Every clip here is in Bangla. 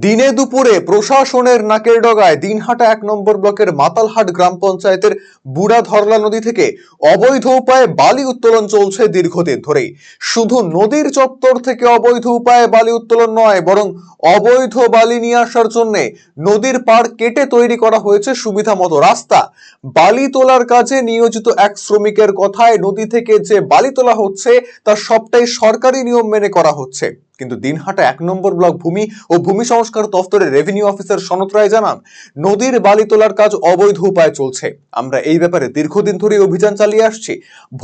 দিনে দুপুরে প্রশাসনের নাকের ডগায় দিনহাটা ১ নম্বর ব্লকের মাতালহাট গ্রাম পঞ্চায়েতের বুড়াধরলা নদী থেকে অবৈধ উপায়ে বালি উত্তোলন চলছে দীর্ঘদিন ধরেই। শুধু নদীর চত্বর থেকে অবৈধ উপায়ে বালি উত্তোলন নয়, বরং অবৈধ বালি নিয়ে আসার জন্য নদীর পাড় কেটে তৈরি করা হয়েছে সুবিধা মতো রাস্তা। বালি তোলার কাজে নিয়োজিত এক শ্রমিকের কথায় নদী থেকে যে বালি তোলা হচ্ছে তা সবটাই সরকারি নিয়ম মেনে করা হচ্ছে। কিন্তু দিনহাটা ১ নম্বর ব্লক ভূমি ও ভূমি সংস্কার দফতরের রেভিনিউ অফিসার সনত রায় জানান, নদীর বালি তোলার কাজ অবৈধ উপায়ে চলছে। আমরা এই ব্যাপারে দীর্ঘদিন ধরে অভিযান চালিয়ে আসছি,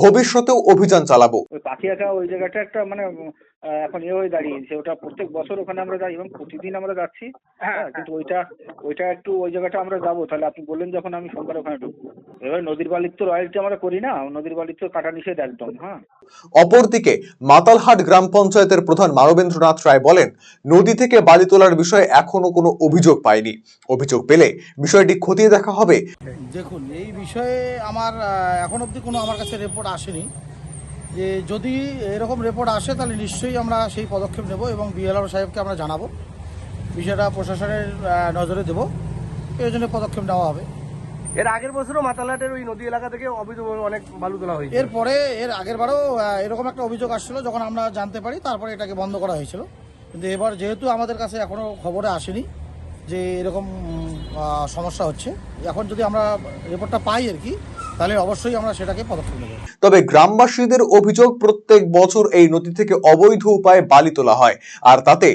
ভবিষ্যতেও অভিযান চালাবো। পাখিয়াকা ওই জায়গাটা একটা মানে এখন হয়ে দাঁড়িয়েছে, ওটা প্রত্যেক বছর ওখানে আমরা যাই এবং প্রতিদিন আমরা যাচ্ছি। হ্যাঁ, কিন্তু ওইটা একটু ওই জায়গাটা আমরা যাবো। তাহলে আপনি বললেন যখন আমি সোমবার ওখানে ঢুকবো। এবার নদীর বালির তো রয়্যালটি আমরা করি না, নদীর বালির তো কাটা নিষেধ একদম। হ্যাঁ, অপরদিকে মাতালহাট গ্রাম পঞ্চায়েতের প্রধান মানবেন্দ্রনাথ রায় বলেন, নদী থেকে বালি তোলার বিষয়ে এখনো কোনো অভিযোগ পায়নি। অভিযোগ পেলে বিষয়টি খতিয়ে দেখা হবে। দেখুন, এই বিষয়ে আমার এখন অবধি কোনো আমার কাছে রিপোর্ট আসেনি। যে যদি এরকম রিপোর্ট আসে তাহলে নিশ্চয়ই আমরা সেই পদক্ষেপ নেব এবং বিএলআর সাহেবকে আমরা জানাবো, বিষয়টা প্রশাসনের নজরে দেব, প্রয়োজনীয় পদক্ষেপ নেওয়া হবে। এর আগের বছরও মাতালহাটের ওই নদী এলাকা থেকে অবৈধ অনেক বালু তোলা হয়েছে। এরপরে এর আগের বারও এরকম একটা অভিযোগ আসছিল, যখন আমরা জানতে পারি তারপরে এটাকে বন্ধ করা হয়েছিল। কিন্তু এবার যেহেতু আমাদের কাছে এখনও খবরে আসেনি যে এরকম সমস্যা হচ্ছে, এখন যদি আমরা রিপোর্টটা পাই আর কি, তাহলে অবশ্যই আমরা সেটাকে পদক্ষেপ নেব। তবে গ্রামবাসীদের অভিযোগ, প্রত্যেক বছর এই নদী থেকে অবৈধ উপায়ে বালি তোলা হয়, আর তাতে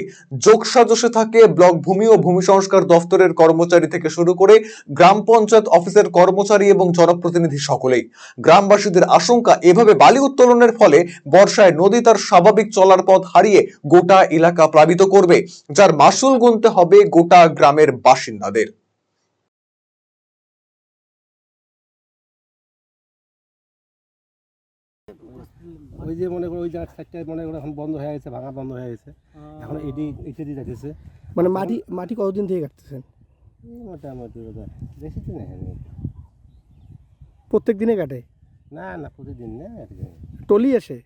যোগসাজশে থাকে ব্লক ভূমি ও ভূমি সংস্কার দফতরের কর্মচারী থেকে শুরু করে গ্রাম পঞ্চায়েত অফিসের কর্মচারী এবং জনপ্রতিনিধি সকলেই। গ্রামবাসীদের আশঙ্কা, এভাবে বালি উত্তোলনের ফলে বর্ষায় নদী তার স্বাভাবিক চলার পথ হারিয়ে গোটা এলাকা প্লাবিত করবে, যার মাসুল গুনতে হবে গোটা গ্রামের বাসিন্দাদের। ওই যে মনে করো ওই জায়গার সাইডটা মনে করো এখন বন্ধ হয়ে গেছে, ভাঙা বন্ধ হয়ে গেছে। এখন এটি দিয়ে যাচ্ছে। মানে মাটি কতদিন থেকে কাটতেছেন? মোটামুটি বেশি দিন হয়নি। প্রত্যেক দিনে কাটে? না না, প্রতিদিন না। টলি আসে?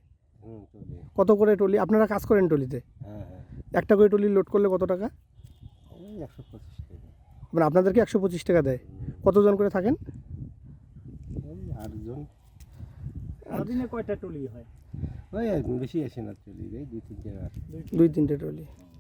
টলি। কত করে টলি? আপনারা কাজ করেন টলিতে? হ্যাঁ হ্যাঁ। একটা করে টলি লোড করলে কত টাকা? ওই 125 টাকা। মানে আপনাদেরকে 125 টাকা দেয়? কতজন করে থাকেন? ওই 8 জন। দিনে কয়টা টলি হয়? ওই বেশি আসে না টলি, এই 2-3 টাকা। 2-3টে টলি।